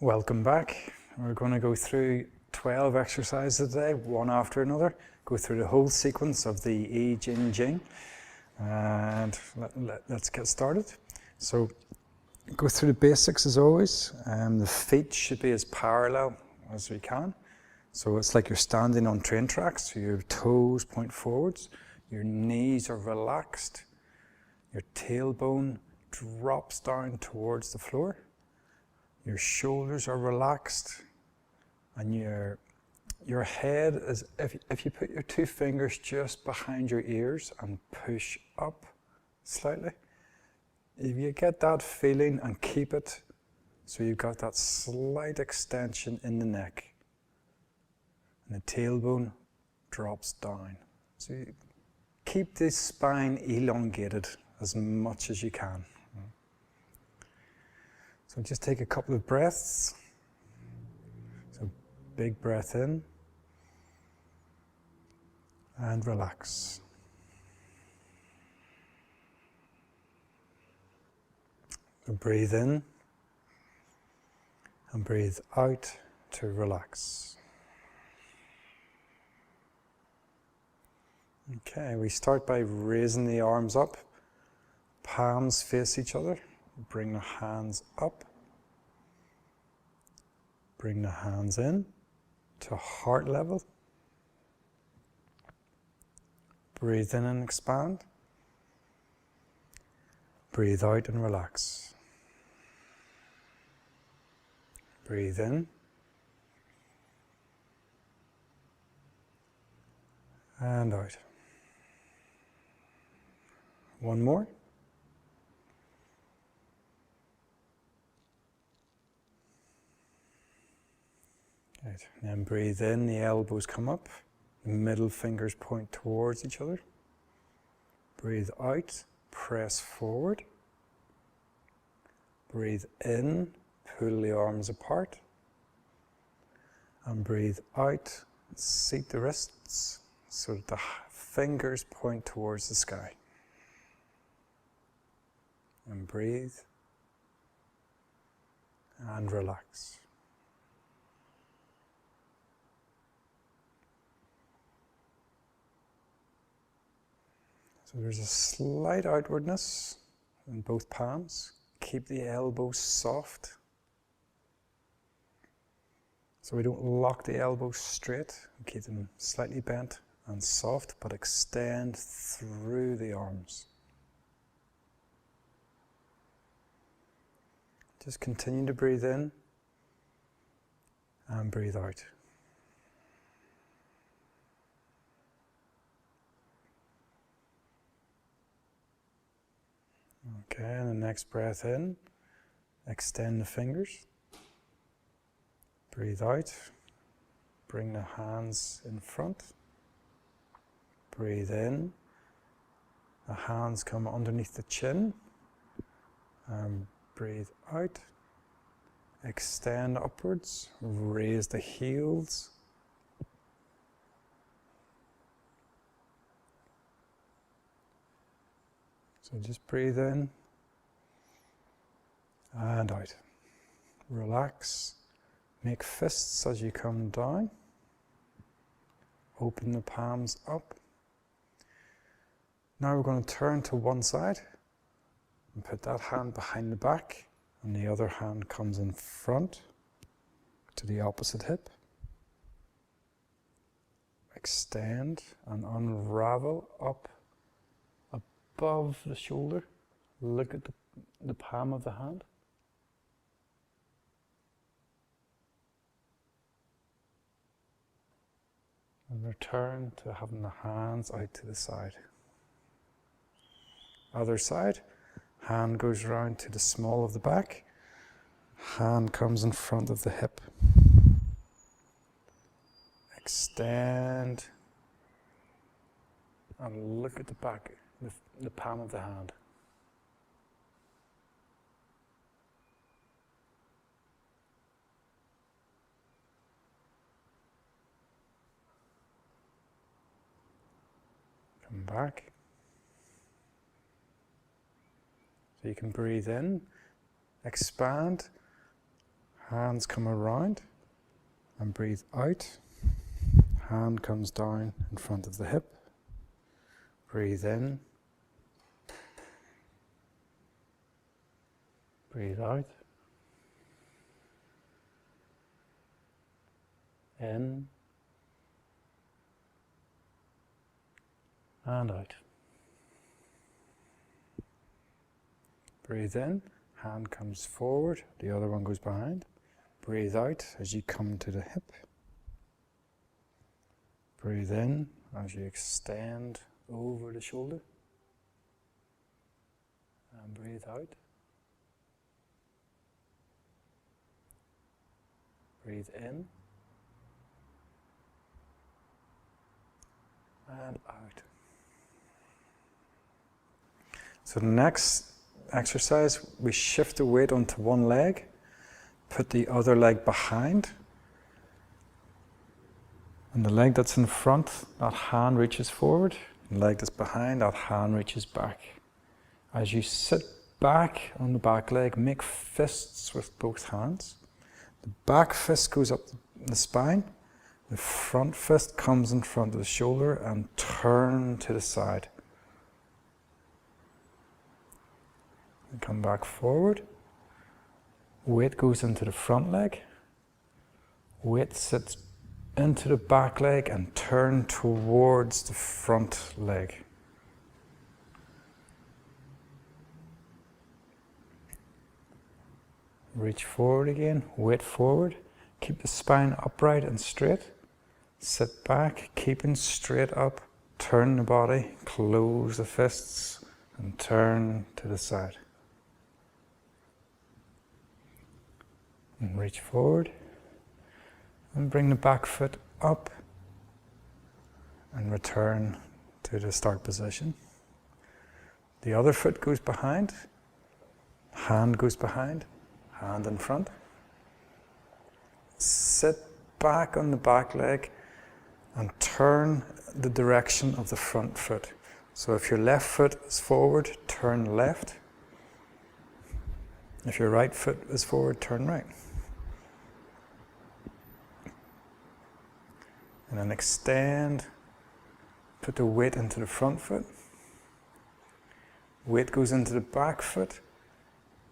Welcome back. We're going to go through 12 exercises today, one after another. Go through the whole sequence of the I Ching Ching. And let's get started. So go through the basics as always. The feet should be as parallel as we can. So it's like you're standing on train tracks. So your toes point forwards. Your knees are relaxed. Your tailbone drops down towards the floor. Your shoulders are relaxed, and your head is, if you put your two fingers just behind your ears and push up slightly, if you get that feeling and keep it, so you've got that slight extension in the neck, and the tailbone drops down. So you keep the spine elongated as much as you can. So just take a couple of breaths. So big breath in and relax. So breathe in and breathe out to relax. Okay, we start by raising the arms up, palms face each other. Bring the hands up, bring the hands in to heart level. Breathe in and expand. Breathe out and relax. Breathe in. And out. One more. Right. Then breathe in, the elbows come up, the middle fingers point towards each other. Breathe out, press forward. Breathe in, pull the arms apart. And breathe out, seat the wrists so that the fingers point towards the sky. And breathe and relax. So there's a slight outwardness in both palms. Keep the elbows soft. So we don't lock the elbows straight. Keep them slightly bent and soft, but extend through the arms. Just continue to breathe in and breathe out. Okay, and the next breath in, extend the fingers. Breathe out, bring the hands in front. Breathe in, the hands come underneath the chin. And breathe out, extend upwards, raise the heels. So just breathe in and out. Relax. Make fists as you come down. Open the palms up. Now we're going to turn to one side and put that hand behind the back, and the other hand comes in front to the opposite hip. Extend and unravel up above the shoulder. Look at the palm of the hand. And return to having the hands out to the side. Other side, hand goes round to the small of the back. Hand comes in front of the hip. Extend and look at the back, the palm of the hand. Come back. So you can breathe in, expand, Hands come around and breathe out. Hand comes down in front of the hip. Breathe in. Breathe out. In and out. Breathe in, hand comes forward, the other one goes behind. Breathe out as you come to the hip. Breathe in as you extend over the shoulder. And breathe out. Breathe in. And out. So the next exercise, we shift the weight onto one leg, put the other leg behind, and the leg that's in front, that hand reaches forward, the leg that's behind, that hand reaches back. As you sit back on the back leg, make fists with both hands. The back fist goes up the spine. The front fist comes in front of the shoulder and turn to the side. And come back forward. Weight goes into the front leg. Weight sits into the back leg and turn towards the front leg. Reach forward again, weight forward. Keep the spine upright and straight. Sit back, keeping straight up, turn the body, close the fists, and turn to the side. And reach forward, and bring the back foot up, and return to the start position. The other foot goes behind, hand goes behind, hand in front. Sit back on the back leg, and turn the direction of the front foot. So if your left foot is forward, turn left. If your right foot is forward, turn right. And then extend, put the weight into the front foot. Weight goes into the back foot.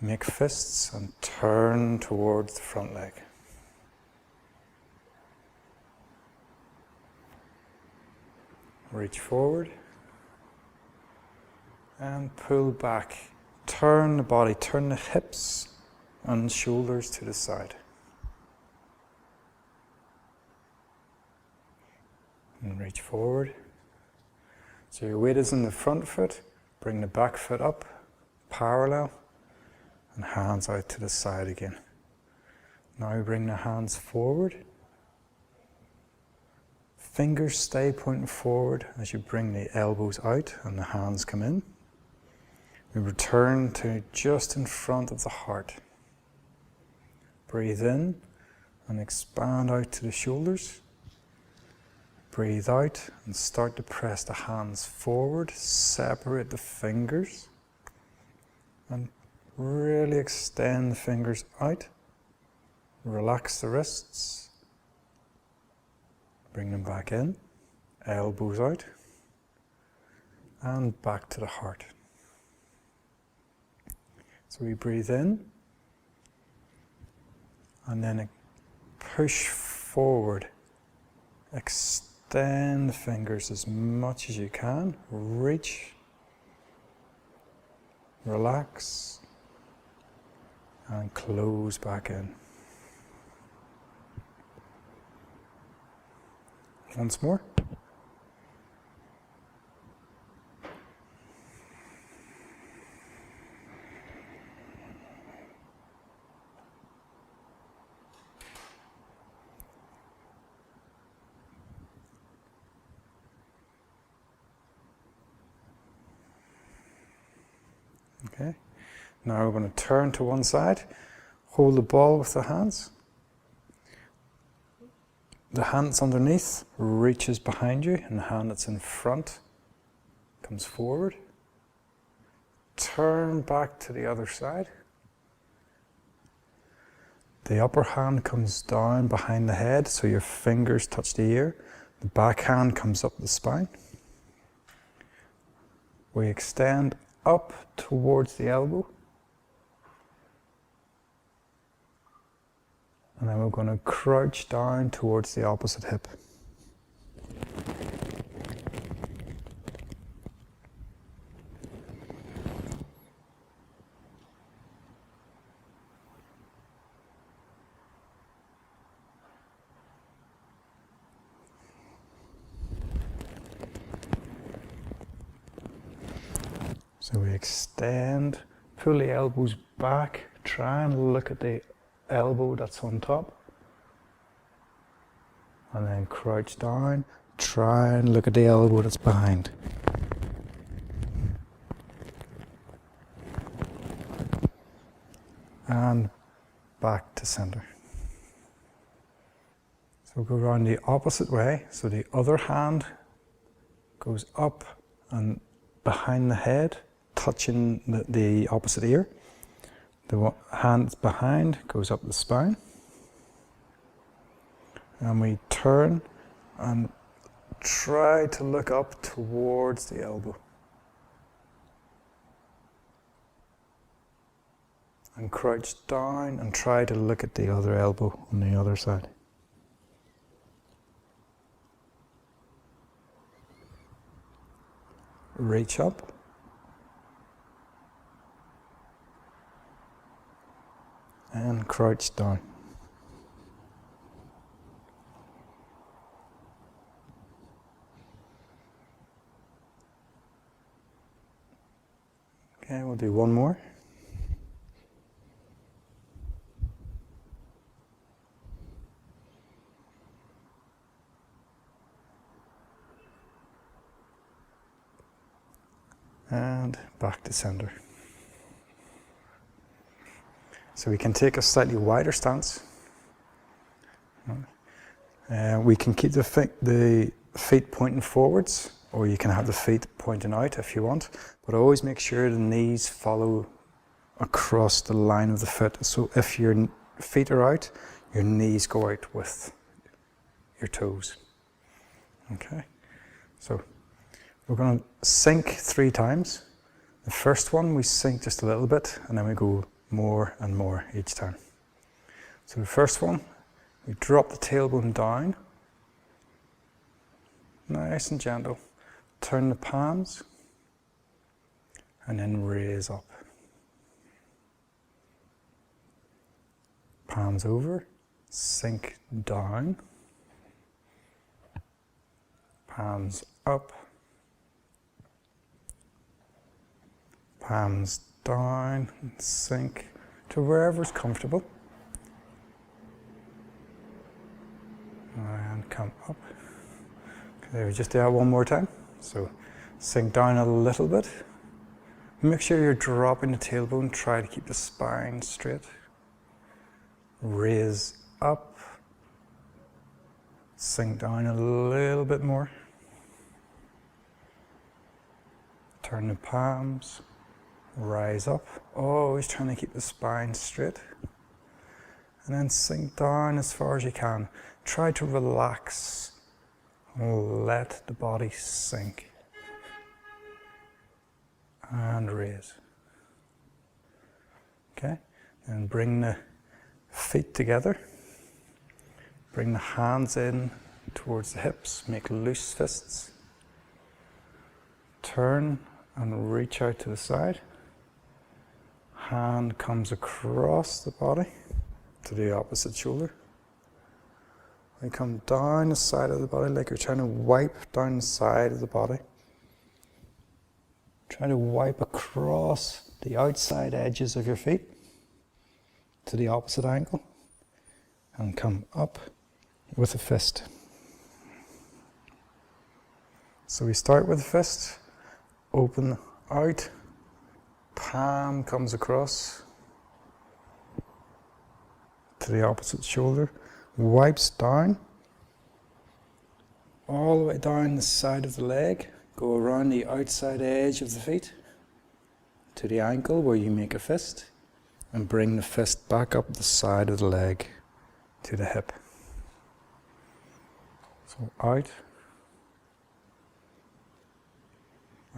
Make fists and turn towards the front leg. Reach forward and pull back. Turn the body, turn the hips and shoulders to the side. And reach forward. So your weight is in the front foot, bring the back foot up, parallel, and hands out to the side again. Now bring the hands forward. Fingers stay pointing forward as you bring the elbows out and the hands come in. We return to just in front of the heart. Breathe in and expand out to the shoulders. Breathe out and start to press the hands forward. Separate the fingers and really extend the fingers out. Relax the wrists. Bring them back in, elbows out, and back to the heart. So we breathe in, and then push forward. Extend the fingers as much as you can. Reach, relax, and close back in. Once more. Okay. Now we're going to turn to one side. Hold the ball with the hands. The hand that's underneath reaches behind you, and the hand that's in front comes forward. Turn back to the other side. The upper hand comes down behind the head, so your fingers touch the ear. The back hand comes up the spine. We extend up towards the elbow. And then we're going to crouch down towards the opposite hip. So we extend, pull the elbows back, try and look at the elbow that's on top. And then crouch down, try and look at the elbow that's behind. And back to center. So we'll go around the opposite way. So the other hand goes up and behind the head, touching the opposite ear. The hand that's behind goes up the spine. And we turn and try to look up towards the elbow. And crouch down and try to look at the other elbow on the other side. Reach up. And crouch down. Okay, we'll do one more. And back to center. So we can take a slightly wider stance. We can keep the feet pointing forwards, or you can have the feet pointing out if you want, but always make sure the knees follow across the line of the foot. So if your feet are out, your knees go out with your toes. Okay, so we're going to sink 3 times. The first one we sink just a little bit, and then we go more and more each time. So the first one, we drop the tailbone down, nice and gentle. Turn the palms, and then raise up. Palms over, sink down, palms up, palms down, and sink to wherever's comfortable. And come up. Okay, we just do that one more time. So sink down a little bit. Make sure you're dropping the tailbone. Try to keep the spine straight. Raise up. Sink down a little bit more. Turn the palms. Rise up. Always trying to keep the spine straight. And then sink down as far as you can. Try to relax. Let the body sink. And raise. Okay? And bring the feet together. Bring the hands in towards the hips. Make loose fists. Turn and reach out to the side. Hand comes across the body to the opposite shoulder. And come down the side of the body like you're trying to wipe down the side of the body. Try to wipe across the outside edges of your feet to the opposite ankle. And come up with a fist. So we start with a fist. Open out. Palm comes across to the opposite shoulder. Wipes down, all the way down the side of the leg, go around the outside edge of the feet to the ankle where you make a fist, and bring the fist back up the side of the leg to the hip. So out,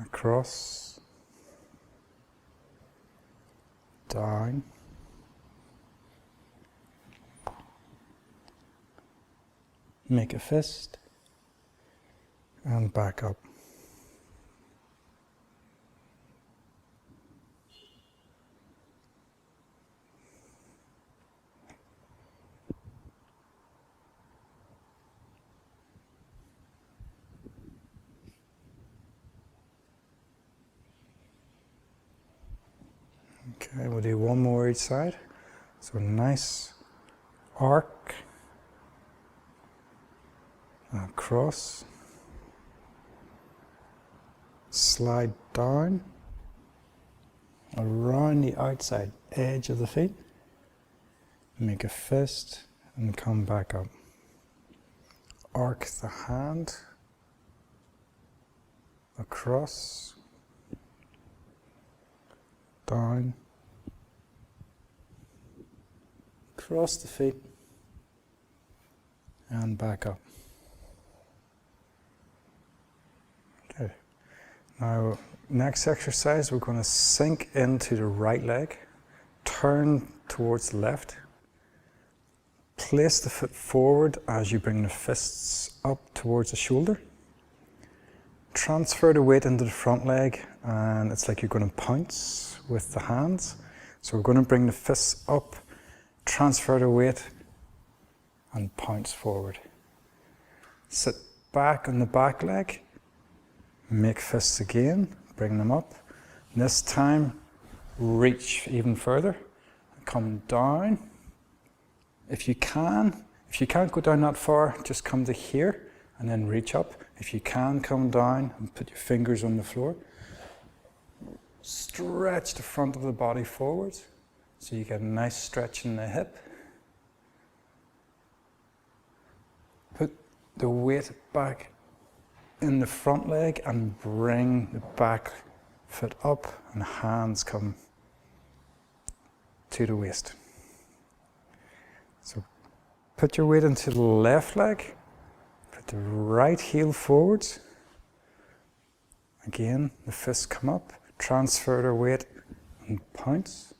across, down, make a fist, and back up. Okay, we'll do one more each side. So nice arc, across, slide down, around the outside edge of the feet, make a fist and come back up. Arc the hand, across, down, cross the feet, and back up. Okay. Now, next exercise, we're going to sink into the right leg, turn towards the left, place the foot forward as you bring the fists up towards the shoulder, transfer the weight into the front leg, and it's like you're going to pounce with the hands. So we're going to bring the fists up, transfer the weight, and pounce forward. Sit back on the back leg, make fists again, bring them up. This time, reach even further, come down. If you can't go down that far, just come to here and then reach up. If you can, come down and put your fingers on the floor. Stretch the front of the body forwards so you get a nice stretch in the hip. Put the weight back in the front leg and bring the back foot up and hands come to the waist. So put your weight into the left leg, put the right heel forwards. Again, the fists come up, transfer the weight and pounce.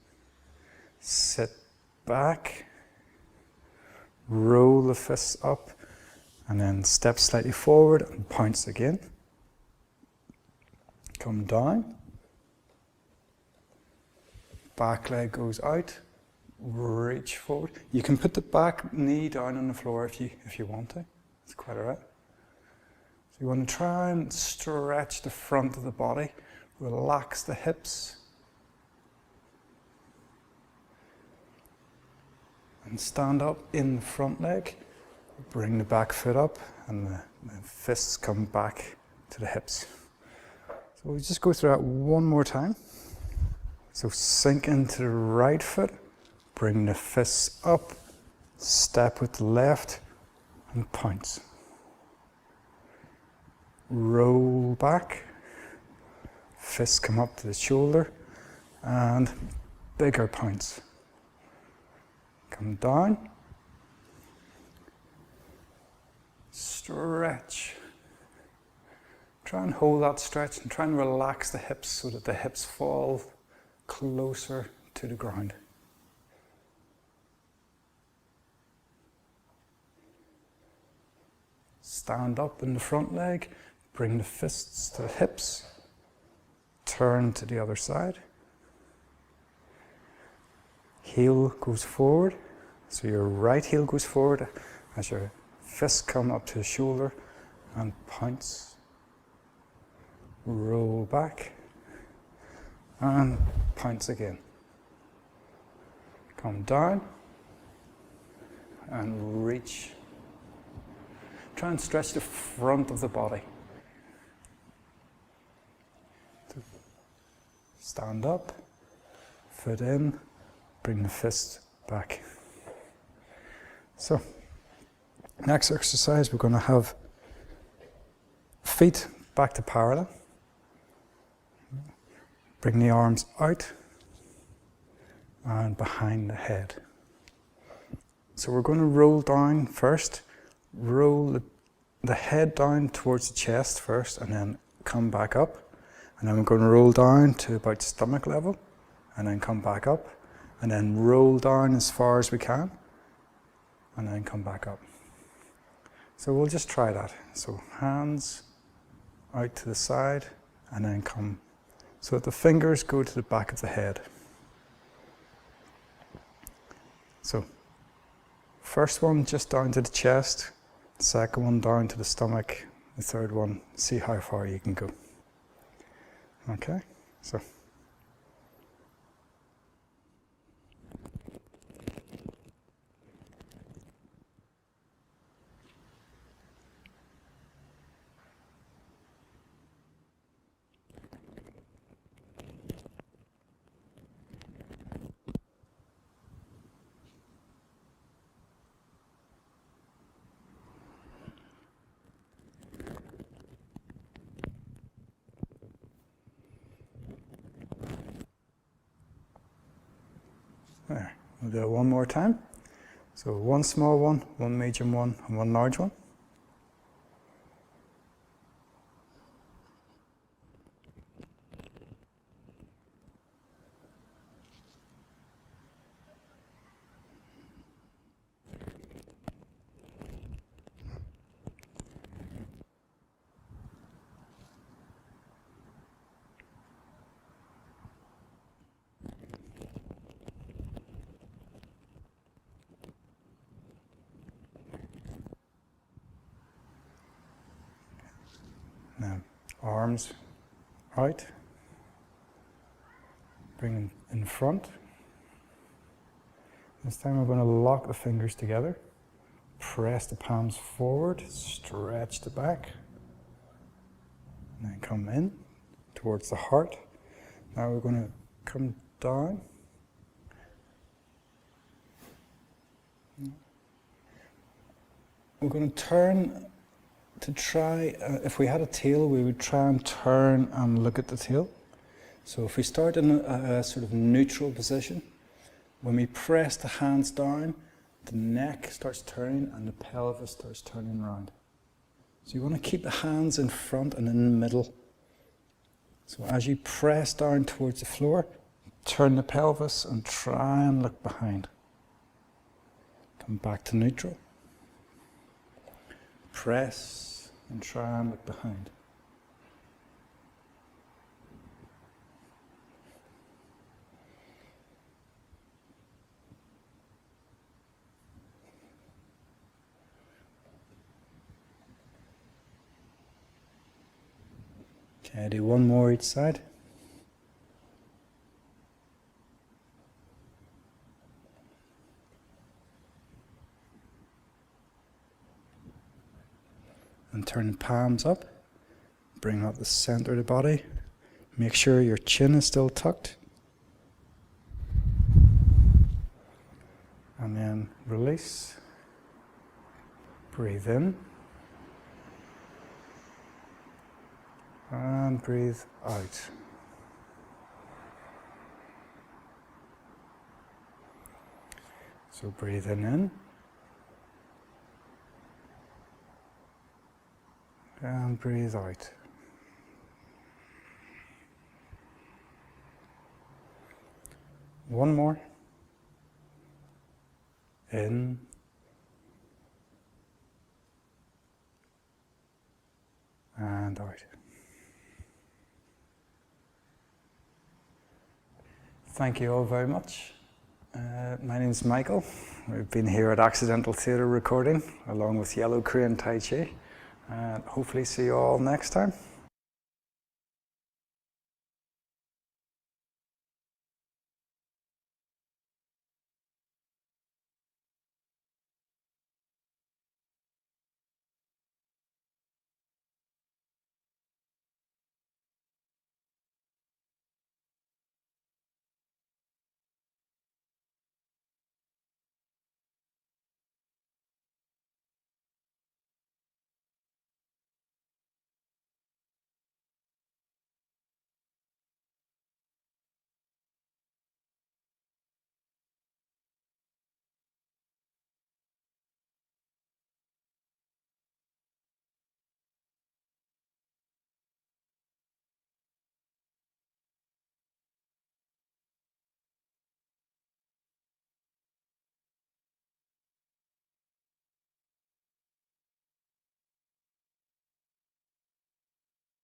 Sit back, roll the fists up, and then step slightly forward and pounce again. Come down. Back leg goes out, reach forward. You can put the back knee down on the floor if you want to. It's quite alright. So you want to try and stretch the front of the body, relax the hips, and stand up in the front leg. Bring the back foot up and the fists come back to the hips. So we'll just go through that one more time. So sink into the right foot, bring the fists up, step with the left and pounce. Roll back, fists come up to the shoulder and bigger pounce. Come down. Stretch. Try and hold that stretch and try and relax the hips so that the hips fall closer to the ground. Stand up in the front leg, bring the fists to the hips, turn to the other side. Heel goes forward, so your right heel goes forward as your fists come up to the shoulder and pounce. Roll back and pounce again. Come down and reach. Try and stretch the front of the body. Stand up, foot in, bring the fist back. So, next exercise, we're going to have feet back to parallel. Bring the arms out and behind the head. So we're going to roll down first, roll the head down towards the chest first, and then come back up. And then we're going to roll down to about stomach level, and then come back up, and then roll down as far as we can, and then come back up. So we'll just try that. So hands out to the side, and then come, so that the fingers go to the back of the head. So first one just down to the chest, second one down to the stomach, the third one, see how far you can go. Okay, so. There, we'll do it one more time. So one small one, one medium one, and one large one. Now, arms out, bring them in front. This time we're going to lock the fingers together, press the palms forward, stretch the back, and then come in towards the heart. Now we're going to come down. We're going to turn to try, if we had a tail, we would try and turn and look at the tail. So if we start in a sort of neutral position, when we press the hands down, the neck starts turning and the pelvis starts turning around. So you want to keep the hands in front and in the middle. So as you press down towards the floor, turn the pelvis and try and look behind. Come back to neutral. Press and try and look behind. Okay, do one more each side. And turn the palms up, bring up the center of the body, make sure your chin is still tucked, and then release, breathe in, and breathe out. So breathe in. And breathe out. One more. In. And out. Thank you all very much. My name is Michael. We've been here at Accidental Theatre Recording along with Yellow Crane Tai Chi. And hopefully see you all next time.